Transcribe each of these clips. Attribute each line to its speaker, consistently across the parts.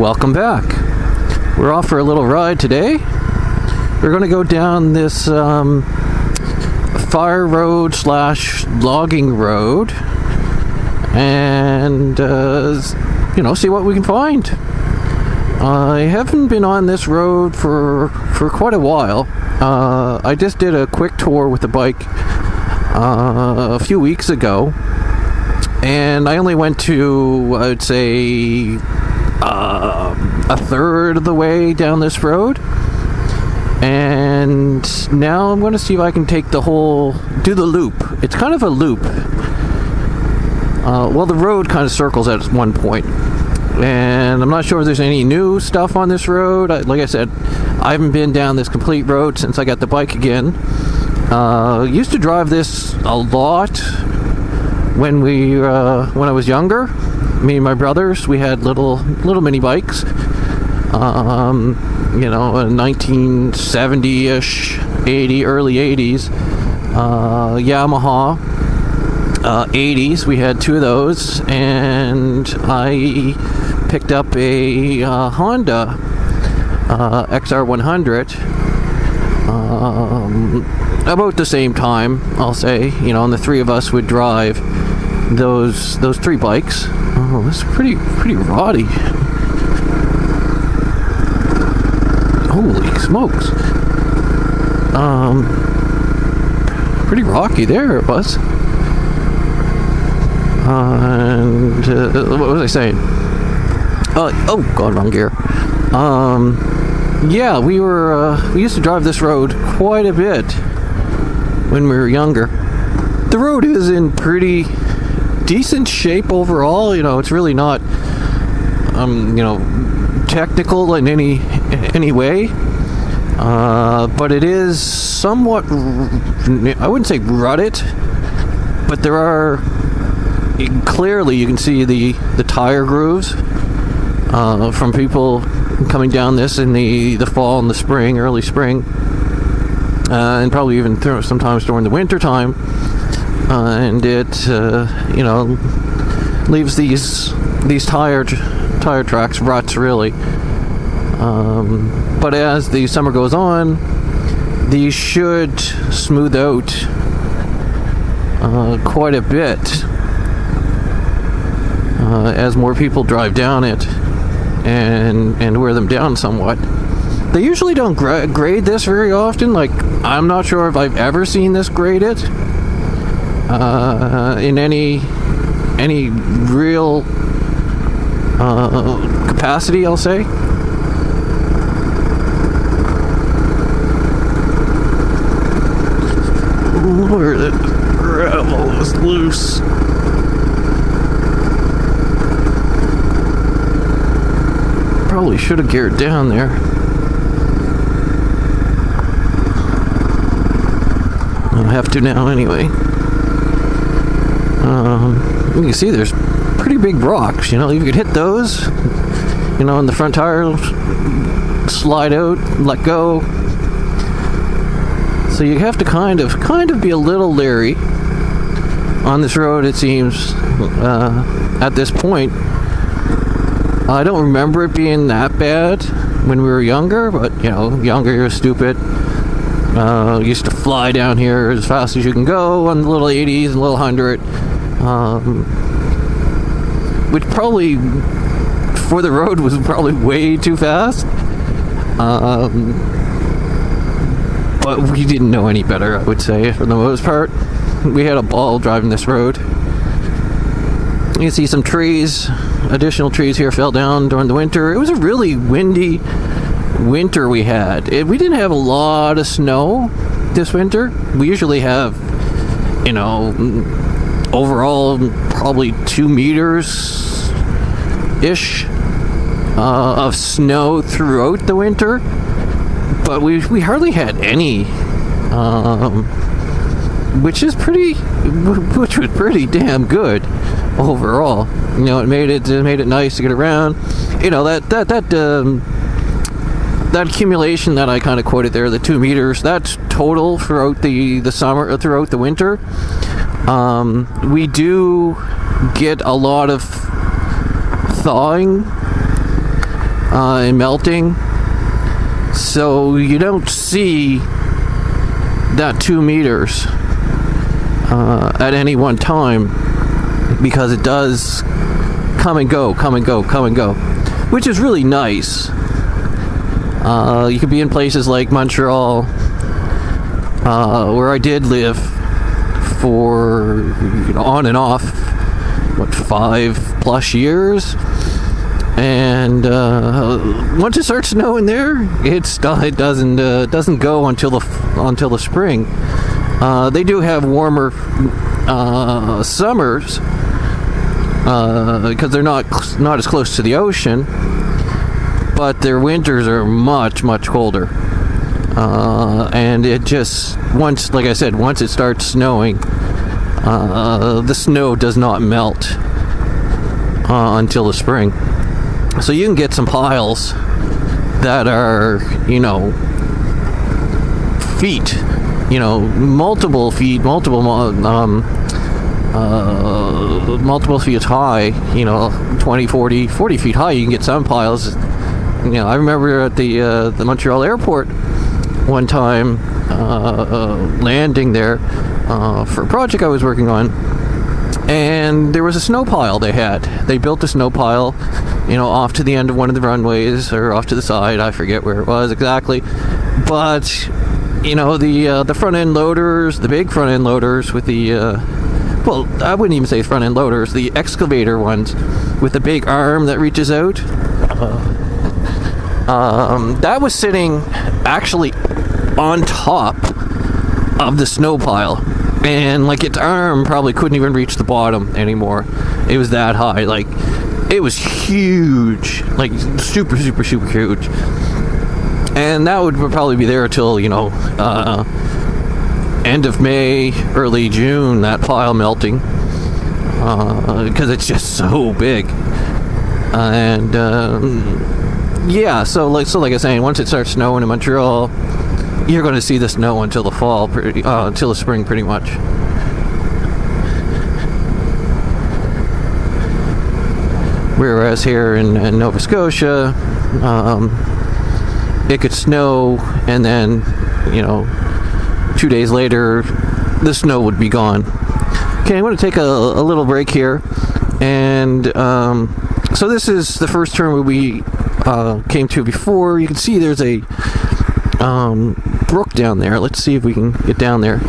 Speaker 1: welcome back. We're off for a little ride today. We're going to go down this fire road slash logging road and see what we can find. I haven't been on this road for quite a while. I just did a quick tour with the bike a few weeks ago, and I only went to, I would say, a third of the way down this road. And now I'm going to see if I can take do the loop. It's kind of a loop. The road kind of circles at one point. And I'm not sure if there's any new stuff on this road. Like I said, I haven't been down this complete road since I got the bike again. Used to drive this a lot when I was younger. Me and my brothers, we had little mini bikes. 1970-ish, early 80s, Yamaha 80s. We had two of those, and I picked up a Honda XR100 about the same time, I'll say. And the three of us would drive those three bikes. Oh, this is pretty rotty. Holy smokes. Pretty rocky there it was. And what was I saying? Oh god, wrong gear. We used to drive this road quite a bit when we were younger. The road is in pretty decent shape overall. It's really not technical in any way, but it is somewhat, I wouldn't say rutted, but there are clearly, you can see the tire grooves from people coming down this in the fall and the spring, early spring, and probably even sometimes during the winter time. And it leaves these tire tracks, ruts really. But as the summer goes on, these should smooth out quite a bit as more people drive down it and wear them down somewhat. They usually don't grade this very often. Like, I'm not sure if I've ever seen this graded in any real capacity, I'll say. Where the gravel is loose. Probably should have geared down there. I'll have to now anyway. You can see there's pretty big rocks. You could hit those. And the front tire slide out, let go. So you have to kind of be a little leery on this road, it seems, at this point. I don't remember it being that bad when we were younger, but, younger, you're stupid. Used to fly down here as fast as you can go on the little 80s and little 100. Which probably, for the road, was probably way too fast. But we didn't know any better, I would say, for the most part. We had a ball driving this road. You can see some trees, additional trees here fell down during the winter. It was a really windy winter we had. We didn't have a lot of snow this winter. We usually have, overall probably 2 meters-ish of snow throughout the winter. But we hardly had any, which was pretty damn good overall. It made it nice to get around. That accumulation that I kind of quoted there, the 2 meters, that's total throughout the summer, throughout the winter. We do get a lot of thawing and melting. So you don't see that 2 meters at any one time, because it does come and go, which is really nice. You could be in places like Montreal, where I did live for on and off, 5+ years. And once it starts snowing there, it doesn't go until the spring. They do have warmer summers because they're not as close to the ocean, but their winters are much colder. And it just once it starts snowing, the snow does not melt until the spring. So you can get some piles that are, feet, multiple feet high, 20, 40 feet high. You can get some piles. I remember at the Montreal airport one time, landing there for a project I was working on, and there was a snow pile they built a snow pile, off to the end of one of the runways, or off to the side, I forget where it was exactly, but the front end loaders, the big front end loaders with the well, I wouldn't even say front end loaders, the excavator ones with the big arm that reaches out, that was sitting actually on top of the snow pile, and its arm probably couldn't even reach the bottom anymore. It was that high. It was huge, super huge. And that would probably be there till end of May, early June, that pile melting, because it's just so big. And so like I was saying, once it starts snowing in Montreal, you're going to see the snow until the fall, until the spring, pretty much. Whereas here in Nova Scotia, it could snow, and then 2 days later, the snow would be gone. Okay, I'm going to take a little break here, and so this is the first turn where we came to before. You can see there's a brook down there. Let's see if we can get down there.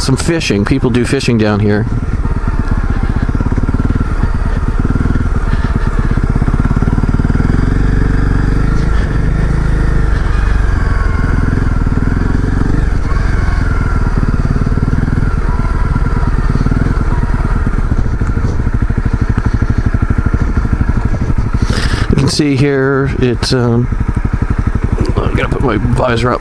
Speaker 1: Some fishing. People do fishing down here. See here, it's I gotta put my visor up.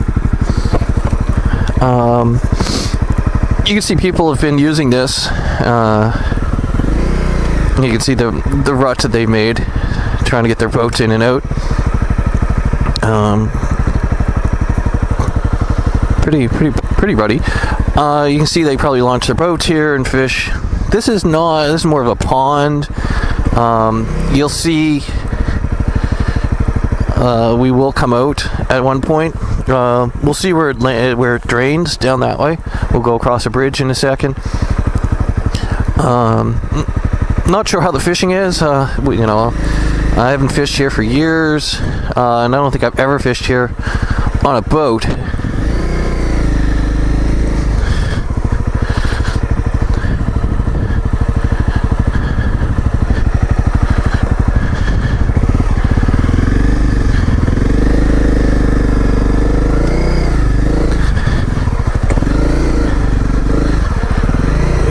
Speaker 1: You can see people have been using this. You can see the ruts that they made trying to get their boats in and out. Pretty ruddy. You can see they probably launched their boats here and fish. This is more of a pond. You'll see we will come out at one point. We'll see where it drains down that way. We'll go across a bridge in a second. Not sure how the fishing is. I haven't fished here for years, and I don't think I've ever fished here on a boat.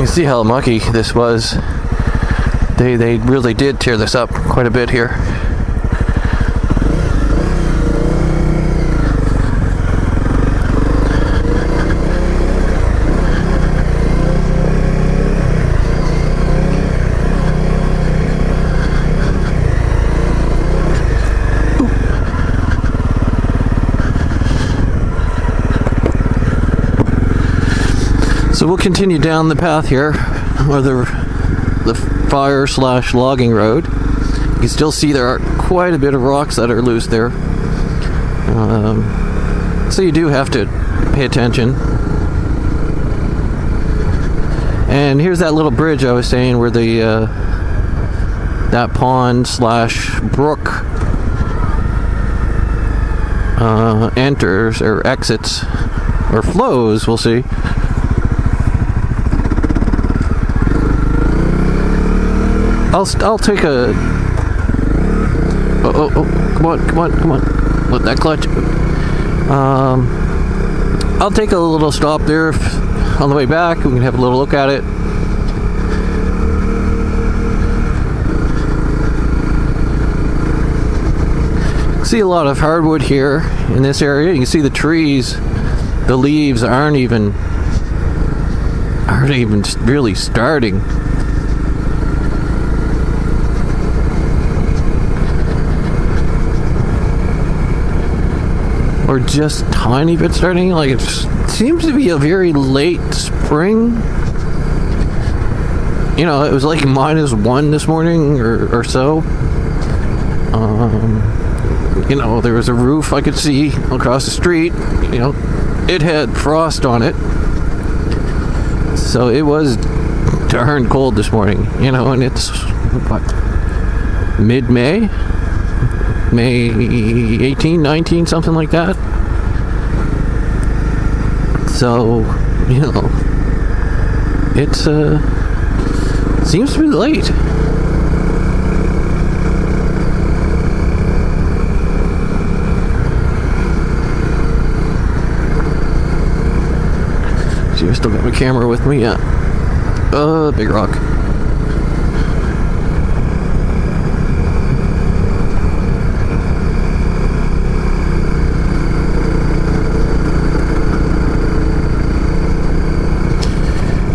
Speaker 1: See how mucky this was. They really did tear this up quite a bit here. So we'll continue down the path here, or the fire/logging road. can still see there are quite a bit of rocks that are loose there. So you do have to pay attention. And here's that little bridge I was saying where the that pond slash brook enters or exits or flows, we'll see. I'll take a oh come on let that clutch. I'll take a little stop there on the way back. We can have a little look at it. See a lot of hardwood here in this area. You can see the trees, the leaves aren't even really starting. Or just tiny bit starting. Like, it seems to be a very late spring. You know, it was like -1 this morning or so. You know, there was a roof I could see across the street. You know, it had frost on it. So it was darn cold this morning. You know, and it's, what, mid-May? May 18, 19, something like that. So, you know, it's seems to be late. See, I still got my camera with me. Yeah. Big rock.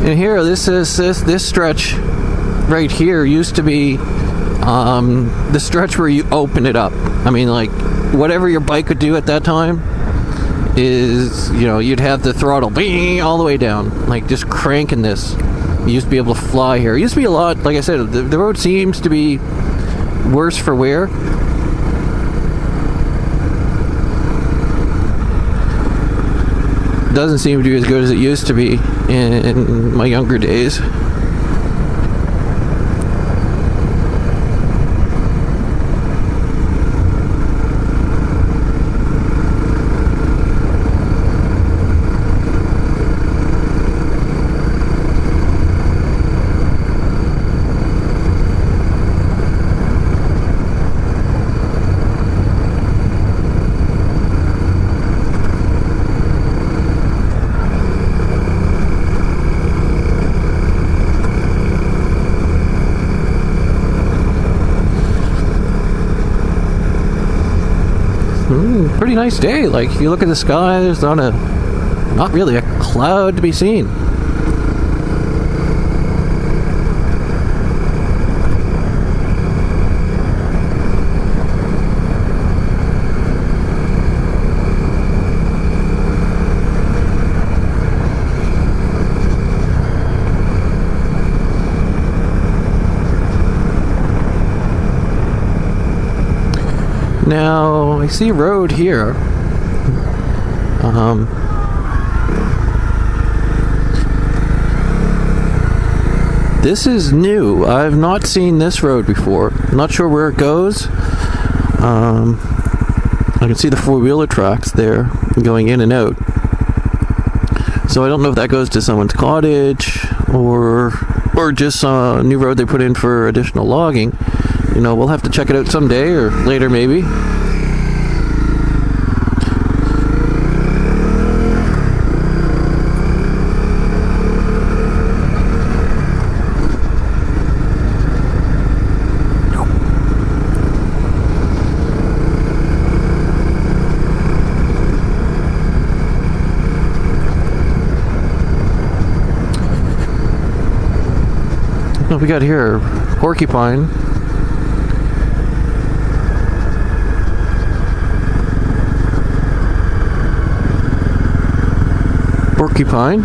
Speaker 1: And here, this stretch right here used to be the stretch where you open it up. I mean, like, whatever your bike could do at that time is, you know, you'd have the throttle bing all the way down, like just cranking this. You used to be able to fly here. It used to be a lot, like I said, the road seems to be worse for wear. Doesn't seem to be as good as it used to be in my younger days. Pretty nice day. Like, if you look at the sky, there's not really a cloud to be seen. Now, I see a road here. This is new. I've not seen this road before. I'm not sure where it goes. I can see the four-wheeler tracks there going in and out. So I don't know if that goes to someone's cottage or just a new road they put in for additional logging. You know, we'll have to check it out someday or later maybe. What we got here? Porcupine. Porcupine.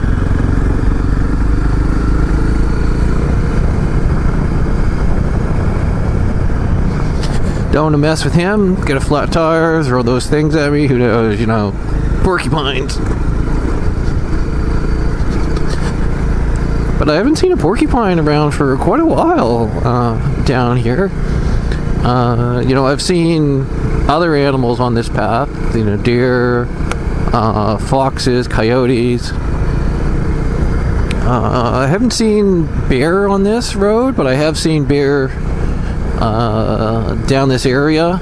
Speaker 1: Don't want to mess with him. Get a flat tire, throw those things at me. Who knows, you know, porcupines. But I haven't seen a porcupine around for quite a while down here. You know, I've seen other animals on this path. You know, deer, foxes, coyotes. I haven't seen bear on this road, but I have seen bear down this area.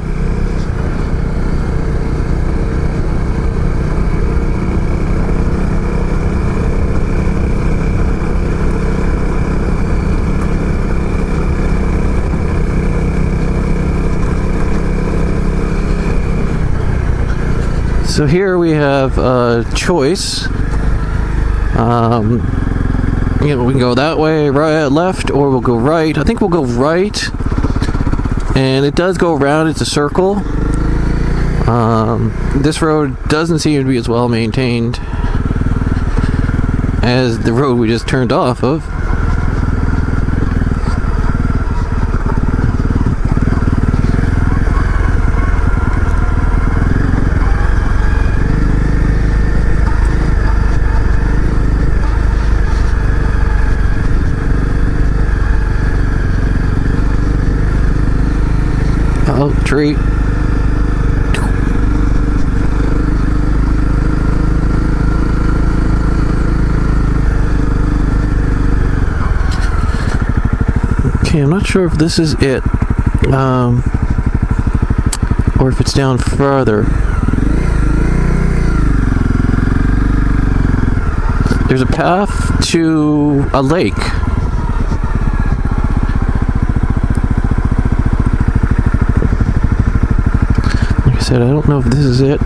Speaker 1: So here we have a choice. You know, we can go that way, right, left, or we'll go right. I think we'll go right. And it does go around. It's a circle. This road doesn't seem to be as well maintained as the road we just turned off of. Oh, tree. Okay, I'm not sure if this is it, or if it's down further. There's a path to a lake. I don't know if this is it.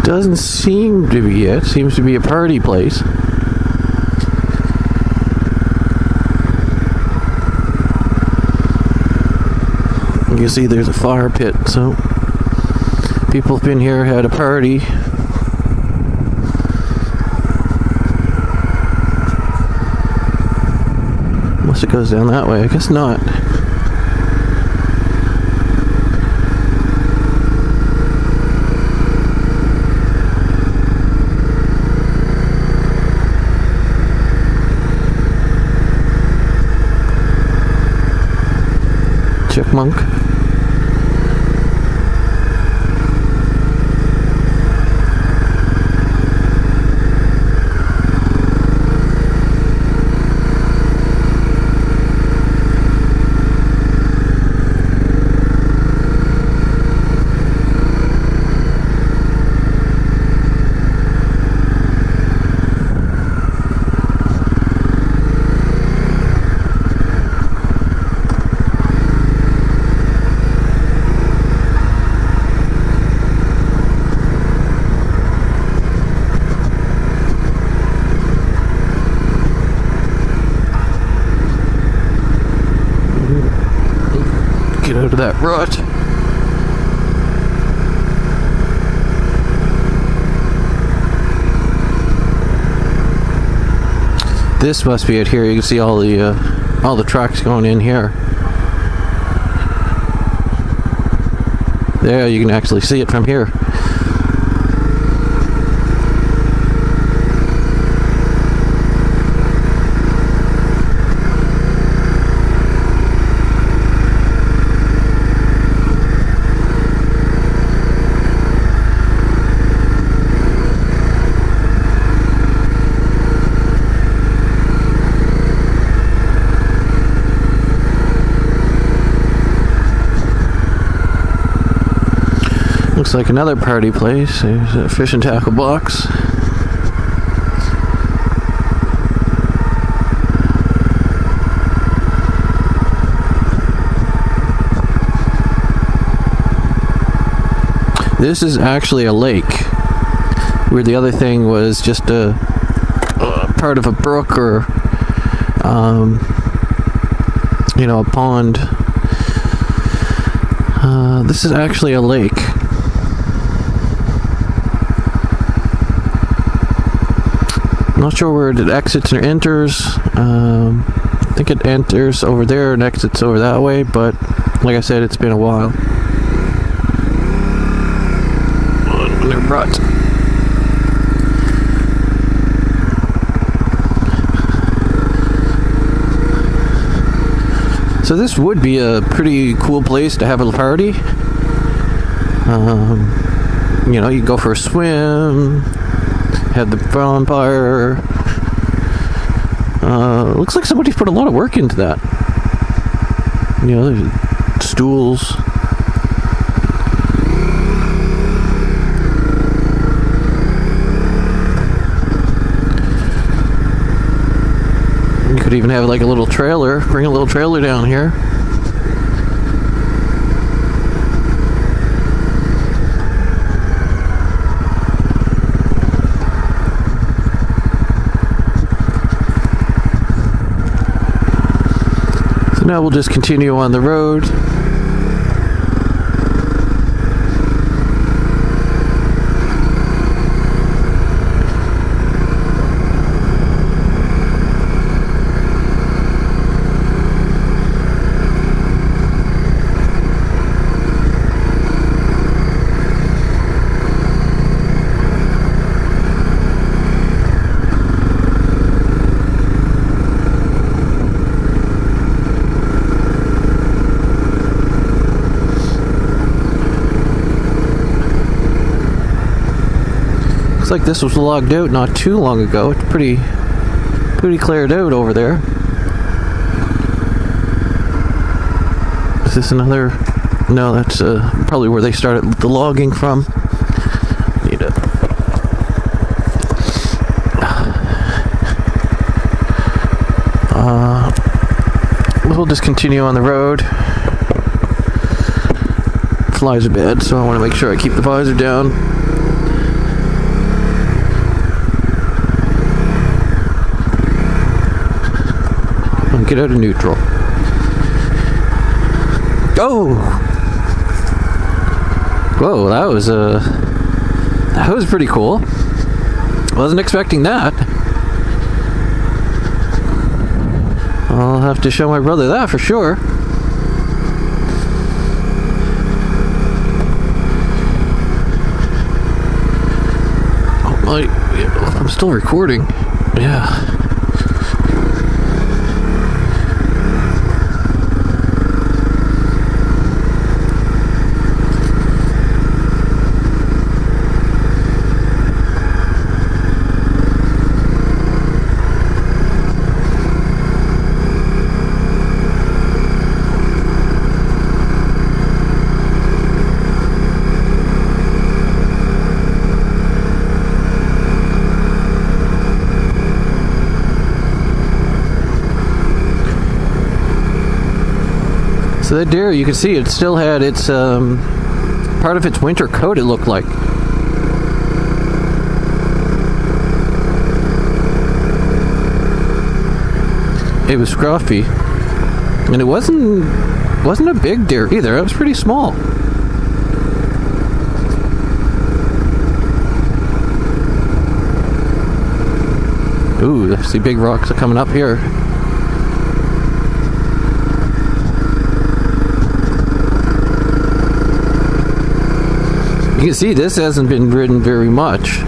Speaker 1: Doesn't seem to be it. Seems to be a party place. You can see there's a fire pit, so people have been here, had a party. Unless it goes down that way. I guess not. Chipmunk. Get out of that rut. This must be it here. You can see all the tracks going in here. There, you can actually see it from here. Looks like another party place. There's a fish and tackle box. This is actually a lake, where the other thing was just a part of a brook or, a pond. This is actually a lake. I'm not sure where it exits or enters. I think it enters over there and exits over that way, but like I said, it's been a while. Right. So this would be a pretty cool place to have a party. You can go for a swim, have the bonfire. Looks like somebody's put a lot of work into that. There's stools. Could even have like a little trailer, bring a little trailer down here. So now we'll just continue on the road. Like this was logged out not too long ago. It's pretty cleared out over there. Is this another? No, that's probably where they started the logging from. We'll just continue on the road. Flies are bad, so I want to make sure I keep the visor down. Get out of neutral. Oh! Whoa, that was pretty cool. Wasn't expecting that. I'll have to show my brother that for sure. Oh, I'm still recording. Yeah. So that deer, you can see it still had its part of its winter coat, it looked like. It was scruffy. And it wasn't a big deer either. It was pretty small. Ooh, I see big rocks are coming up here. You can see this hasn't been ridden very much.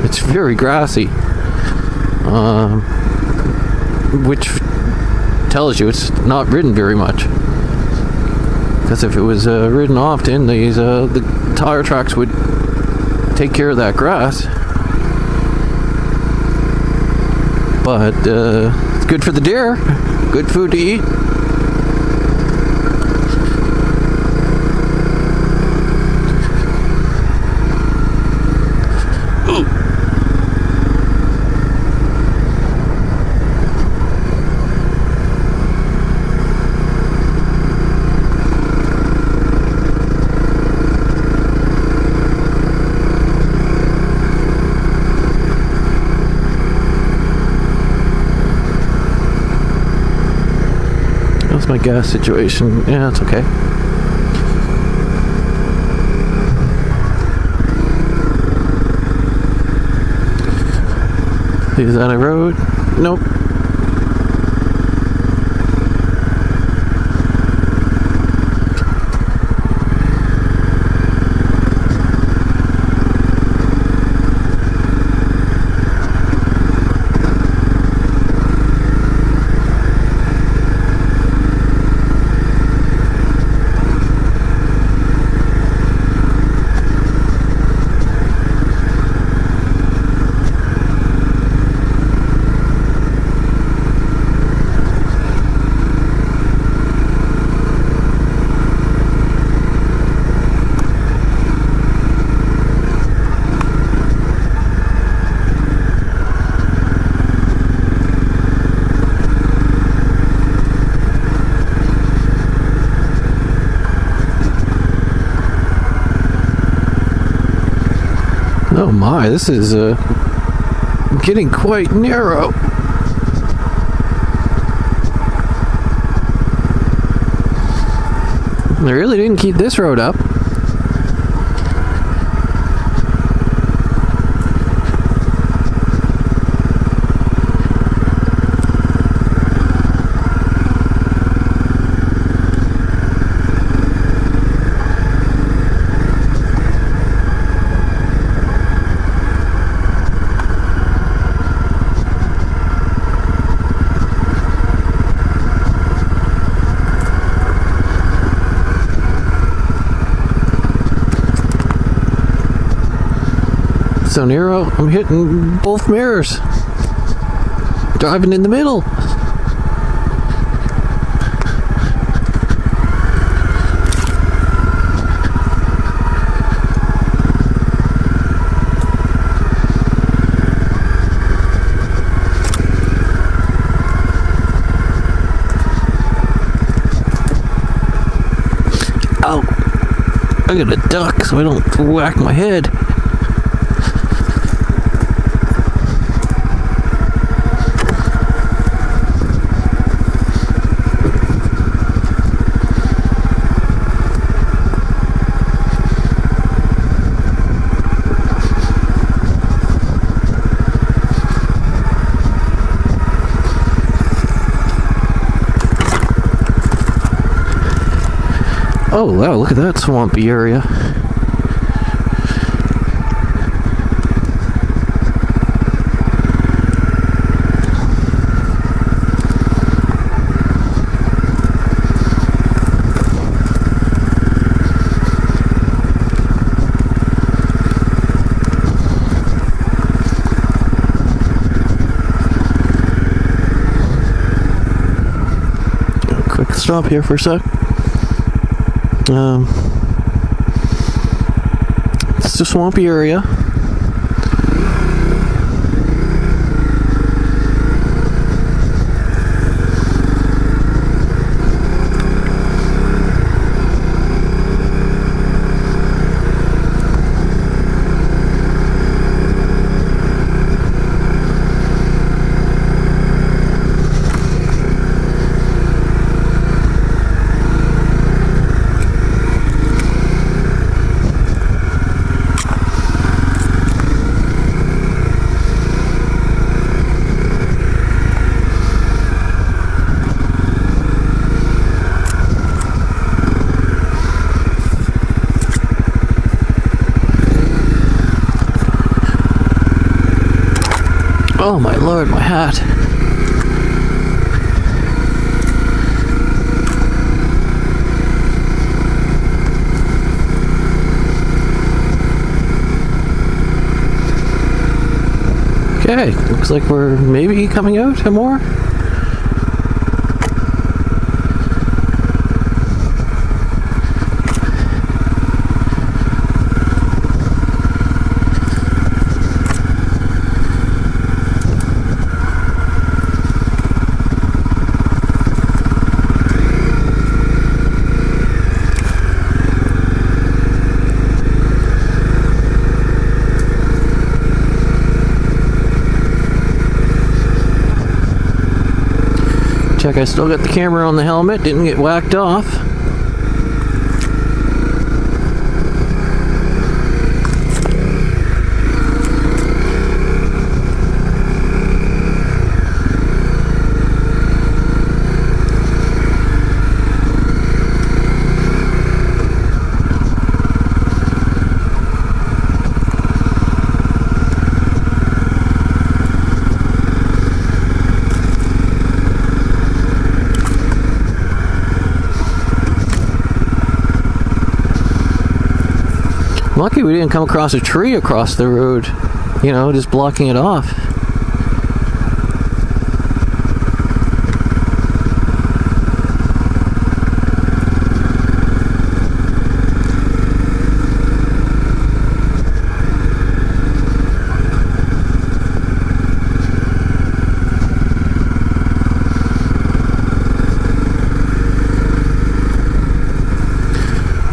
Speaker 1: It's very grassy, which tells you it's not ridden very much. Because if it was ridden often, the tire tracks would take care of that grass. But it's good for the deer. Good food to eat. How's my gas situation? Yeah, it's okay. Is that a road? Nope. Oh my, this is getting quite narrow. They really didn't keep this road up. So narrow, I'm hitting both mirrors. Driving in the middle. Ow. I gotta duck so I don't whack my head. Oh wow, look at that swampy area. Quick stop here for a sec. It's a swampy area. Oh my lord, my hat. Okay, looks like we're maybe coming out more. Check, I still got the camera on the helmet, didn't get whacked off. Lucky we didn't come across a tree across the road, you know, just blocking it off.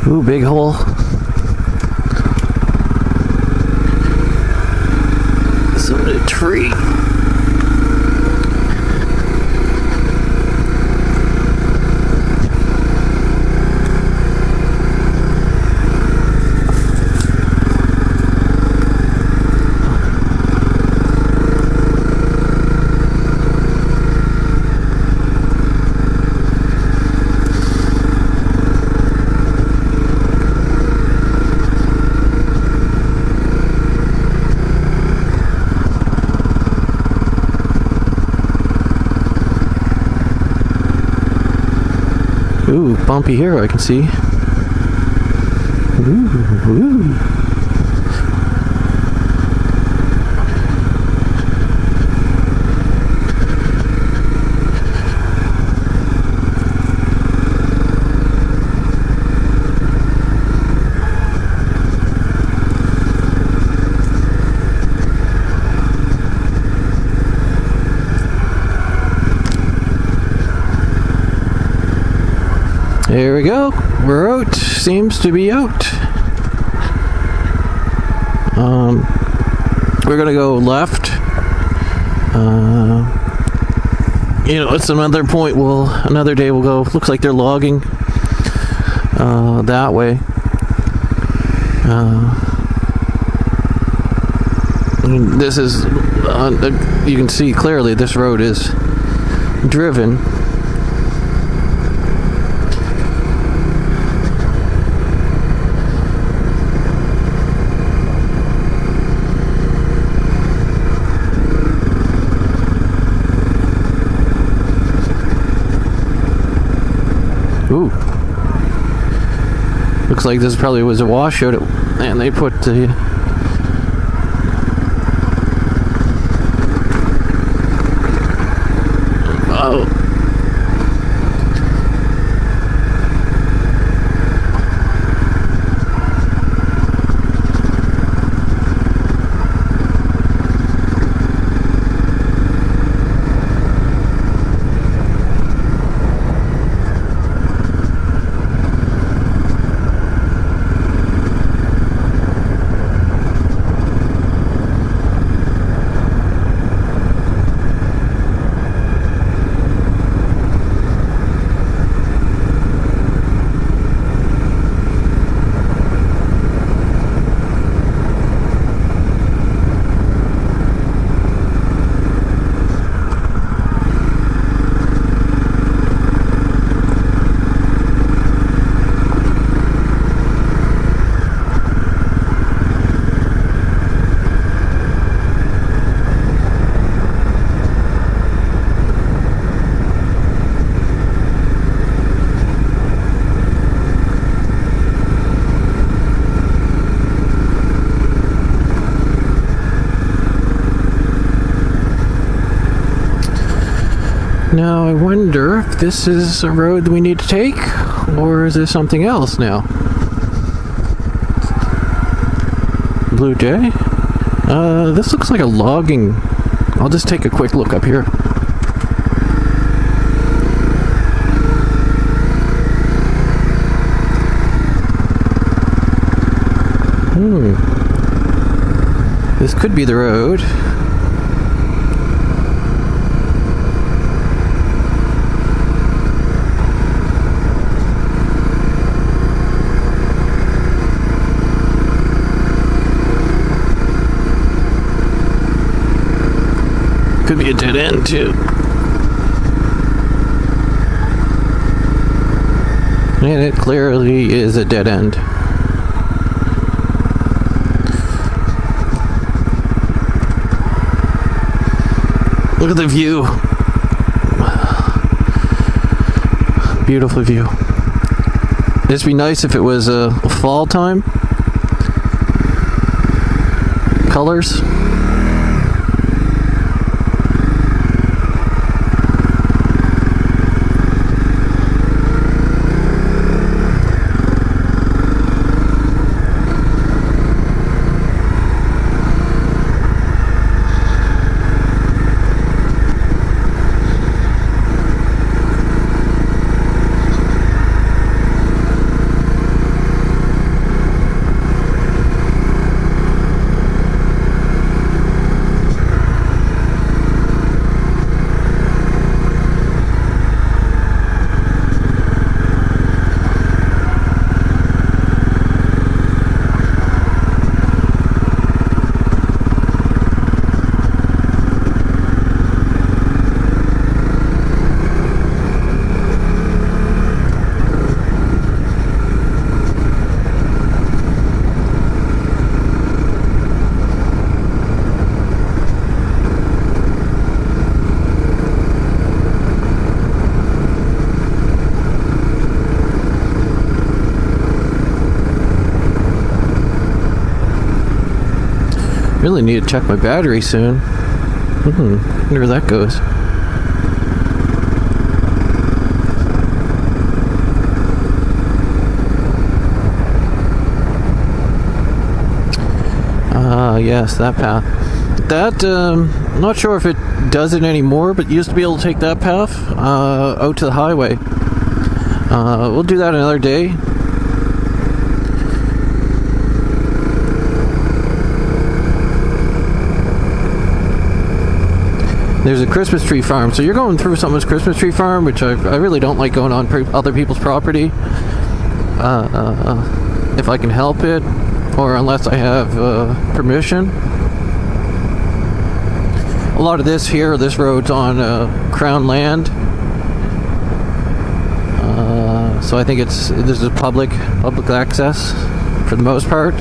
Speaker 1: Ooh, big hole. Tree. Ooh, bumpy here I can see. Ooh, ooh. There we go. We're out. Seems to be out. We're gonna go left. You know, it's another point. Another day we'll go. Looks like they're logging that way. This is. You can see clearly this road is driven. Ooh. Looks like this probably was a washout, and they put the... Oh. Now I wonder if this is a road we need to take, or is this something else now? Blue Jay? This looks like a logging. I'll just take a quick look up here. This could be the road. could be a dead end too. And it clearly is a dead end. Look at the view. Beautiful view. It'd be nice if it was a fall time. Colors. Really need to check my battery soon. Wonder where that goes. Yes, that path. That, I'm not sure if it does it anymore, but used to be able to take that path out to the highway. We'll do that another day. There's a Christmas tree farm, so you're going through someone's Christmas tree farm, which I really don't like going on other people's property. If I can help it, or unless I have permission. A lot of this road's on Crown land, so I think this is public access for the most part.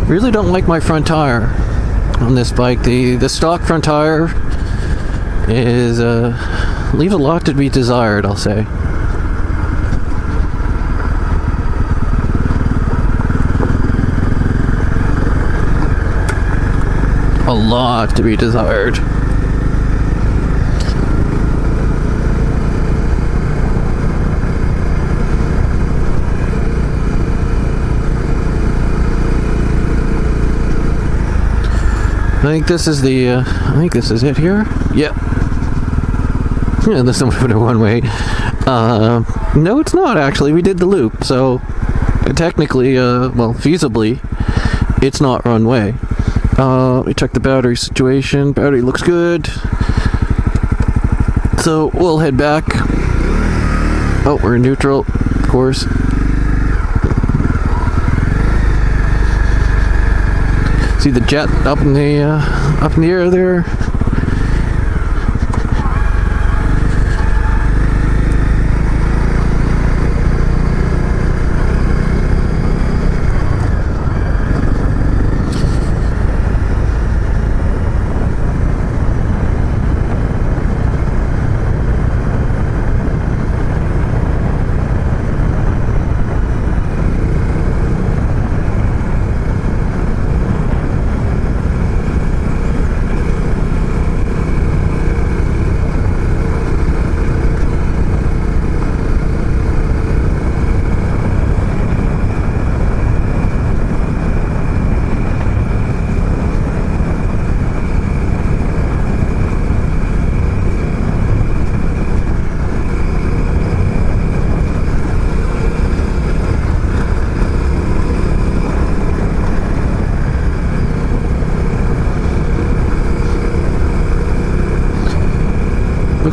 Speaker 1: Really don't like my front tire on this bike. The stock front tire is leaves a lot to be desired, I'll say. A lot to be desired. I think this is it here. Yep. Yeah, this is a one way. No, it's not actually. We did the loop, so technically, well, feasibly, it's not one way. Let me check the battery situation. Battery looks good. So we'll head back. Oh, we're in neutral, of course. See the jet up in the air there.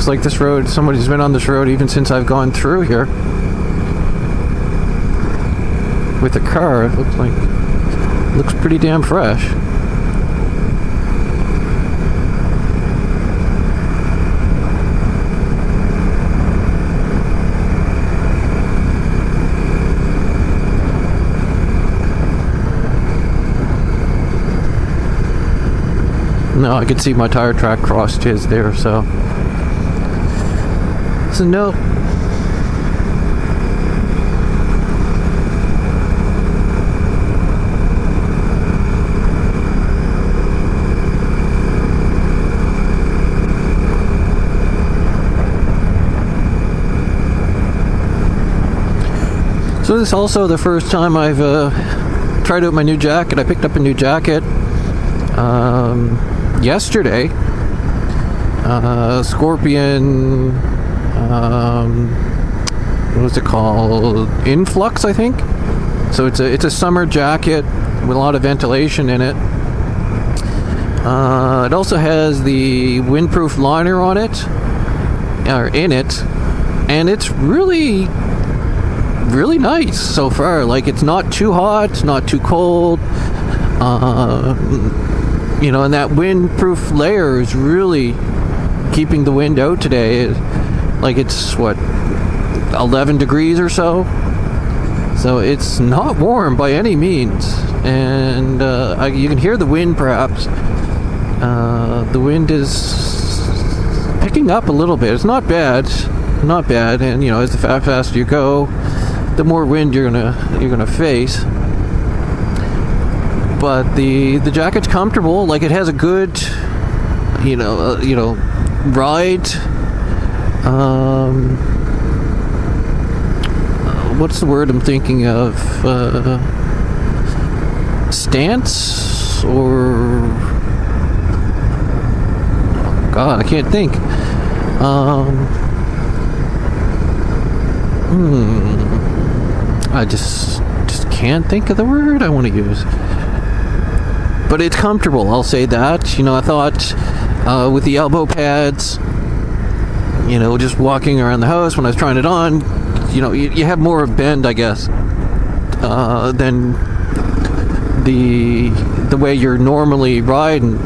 Speaker 1: looks like this road, somebody's been on this road even since I've gone through here. With a car, it looks pretty damn fresh. No, I could see my tire track crossed his there, so no. So this is also the first time I've tried out my new jacket. I picked up a new jacket yesterday. Scorpion, what was it called? Influx, I think. So it's a summer jacket with a lot of ventilation in it. It also has the windproof liner on it, or in it, and it's really nice so far. Like, it's not too hot, it's not too cold. And that windproof layer is really keeping the wind out today. Like, it's 11 degrees or so. So it's not warm by any means. And you can hear the wind, perhaps. The wind is picking up a little bit. It's not bad. And as the faster you go, the more wind you're gonna face. But the jacket's comfortable. Like, it has a good, ride. What's the word I'm thinking of? Stance, or oh God, I can't think. I just can't think of the word I want to use. But it's comfortable, I'll say that. I thought with the elbow pads, just walking around the house when I was trying it on, you have more of bend, I guess, than the way you're normally riding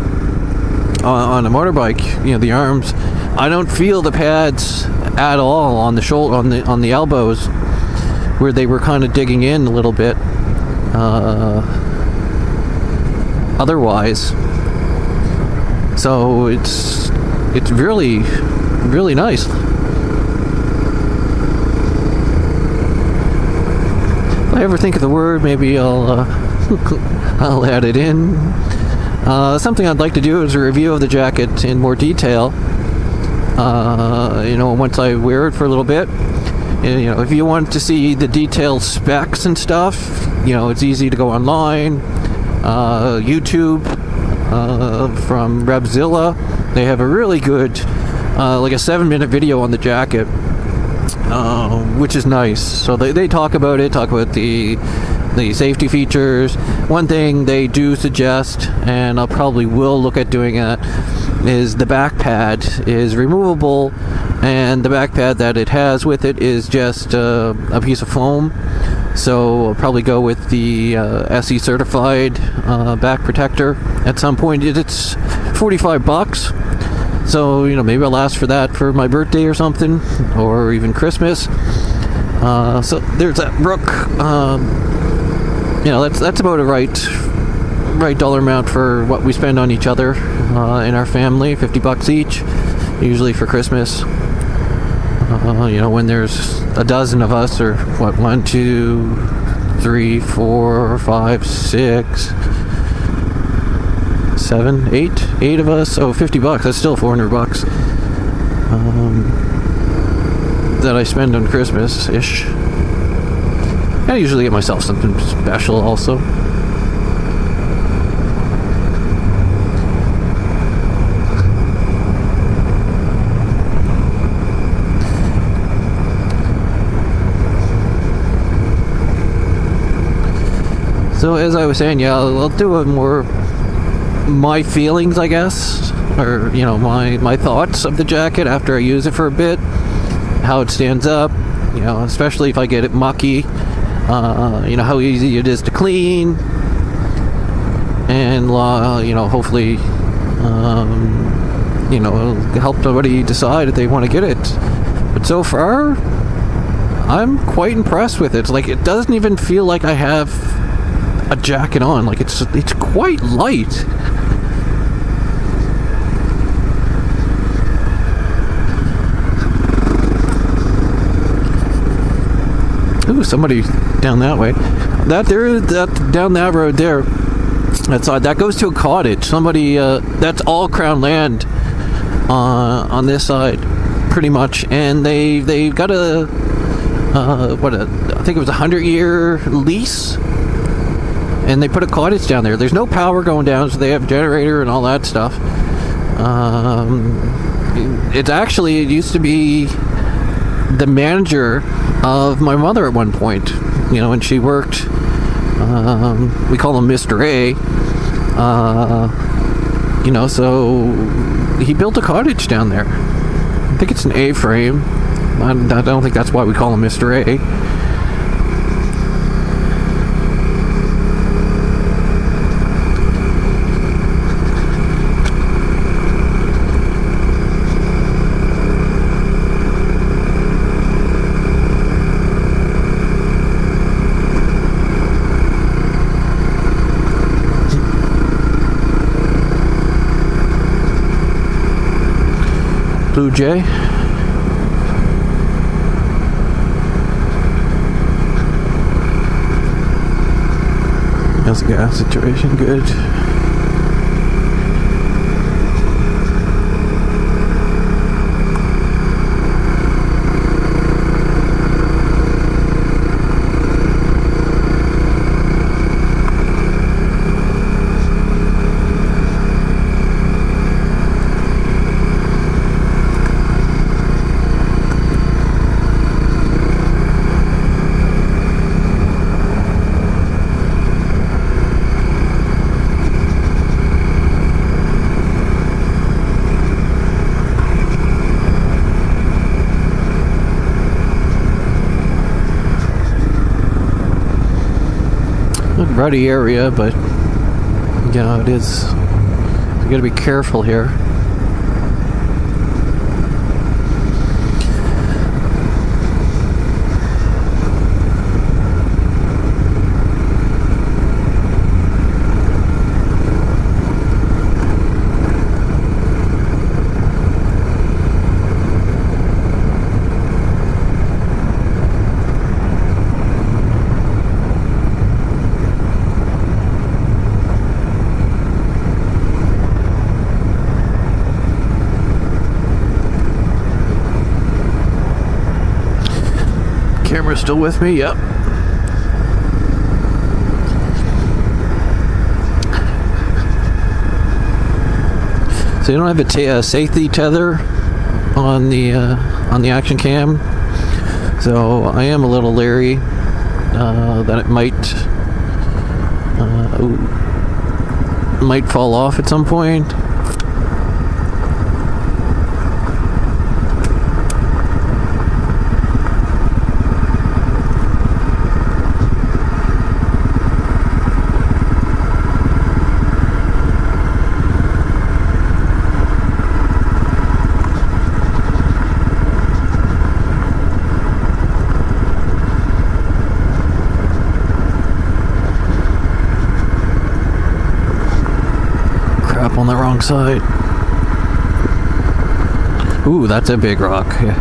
Speaker 1: on a motorbike. The arms, I don't feel the pads at all on the shoulder, on the elbows, where they were kind of digging in a little bit. Otherwise, so it's really nice. If I ever think of the word, maybe I'll I'll add it in. Something I'd like to do is a review of the jacket in more detail. Once I wear it for a little bit. If you want to see the detailed specs and stuff, it's easy to go online. YouTube from Revzilla. They have a really good, like a 7-minute video on the jacket, which is nice. So they talk about the safety features. One thing they do suggest, and I probably will look at doing it, is the back pad is removable, and the back pad that it has with it is just a piece of foam. So I'll probably go with the SE certified back protector at some point. It's $45, so maybe I'll ask for that for my birthday or something, or even Christmas. So there's that Rook. That's about a right dollar amount for what we spend on each other in our family. $50 each, usually for Christmas. When there's a dozen of us, or 1, 2, 3, 4, 5, 6, 7, 8 of us. So $50. That's still $400 that I spend on Christmas ish. I usually get myself something special also. So as I was saying, I'll do a more my feelings, I guess, or my thoughts of the jacket after I use it for a bit, how it stands up, especially if I get it mucky, how easy it is to clean, and hopefully it'll help somebody decide if they want to get it. But so far, I'm quite impressed with it. It's like, it doesn't even feel like I have a jacket on. Like, it's quite light. Ooh, somebody down that way. Down that road there. That goes to a cottage. Somebody. That's all Crown land on this side, pretty much. And they've got I think it was 100-year lease, and they put a cottage down there. There's no power going down, so they have a generator and all that stuff. It used to be the manager of my mother at one point, and she worked, we call him Mr. A, so he built a cottage down there. I think it's an A-frame. I don't think that's why we call him Mr. A. Blue Jay. How's the gas situation? Good. Ruddy area, but it is. You gotta be careful here. Camera's still with me? Yep. So you don't have a safety tether on the action cam, so I am a little leery that it might fall off at some point. On the wrong side. Ooh, that's a big rock. Yeah.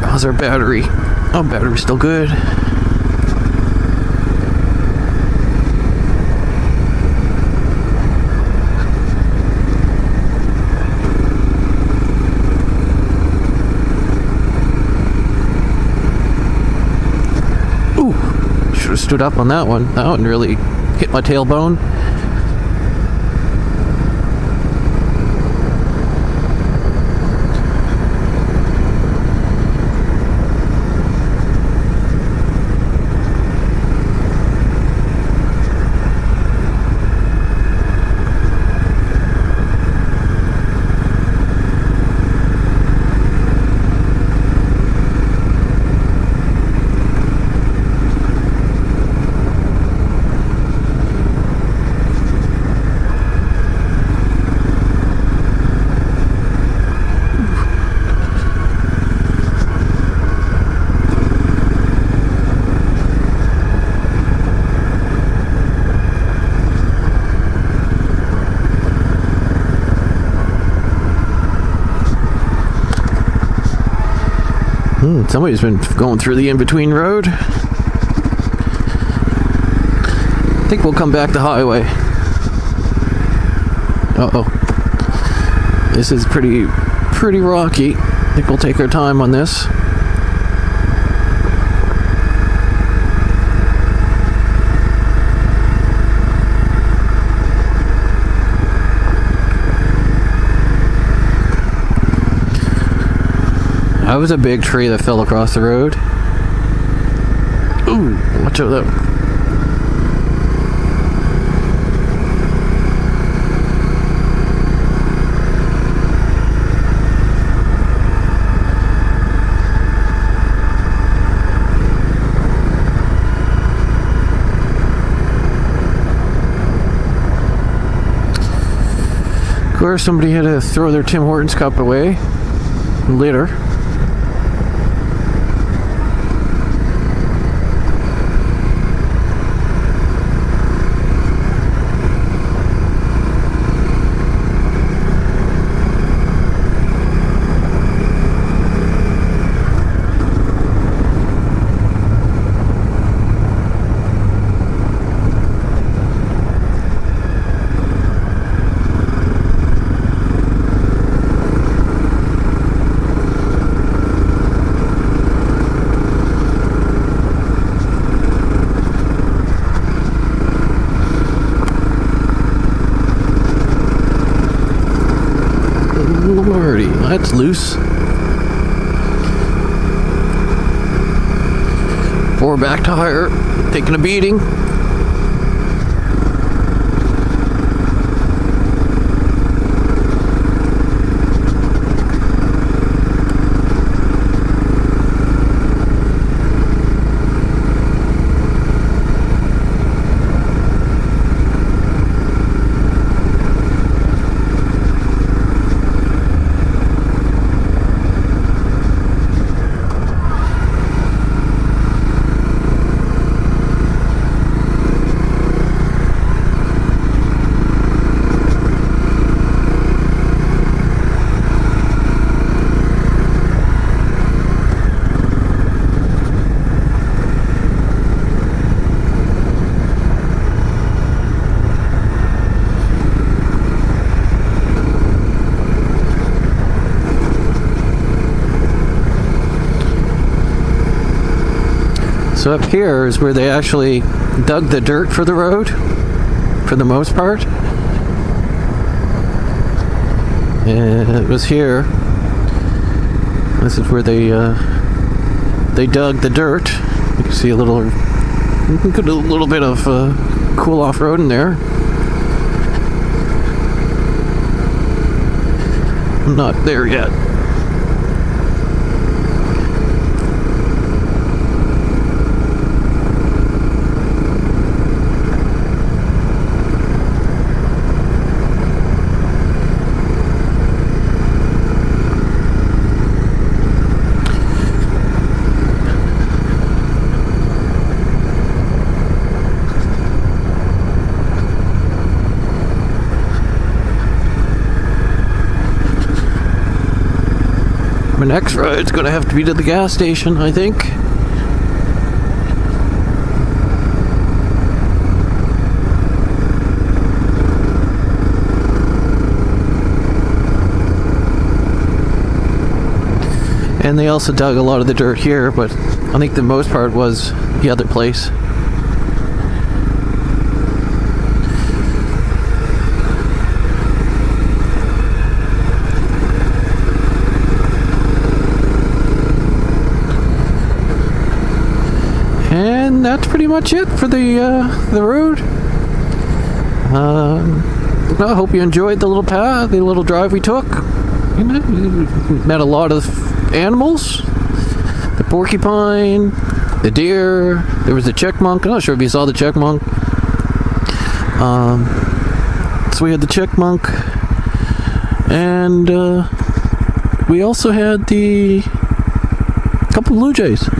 Speaker 1: How's our battery? Oh, battery's still good. Stood up on that one. That one really hit my tailbone. Somebody's been going through the in-between road. I think we'll come back the highway. Uh-oh. This is pretty rocky. I think we'll take our time on this. That was a big tree that fell across the road. Ooh, watch out there. Of course, somebody had to throw their Tim Hortons cup away later. Lordy, that's loose. 4 back tire, taking a beating. So up here is where they actually dug the dirt for the road, for the most part. And it was here. This is where they dug the dirt. You can see a little bit of cool off road in there. I'm not there yet. My next ride's gonna have to be to the gas station, I think. And they also dug a lot of the dirt here, but I think the most part was the other place. And that's pretty much it for the road. I hope you enjoyed the little path, the little drive we took. You know, we met a lot of animals. The porcupine, the deer. There was the chickmunk. I'm not sure if you saw the chickmunk. So we had the chickmunk, and we also had the couple blue jays.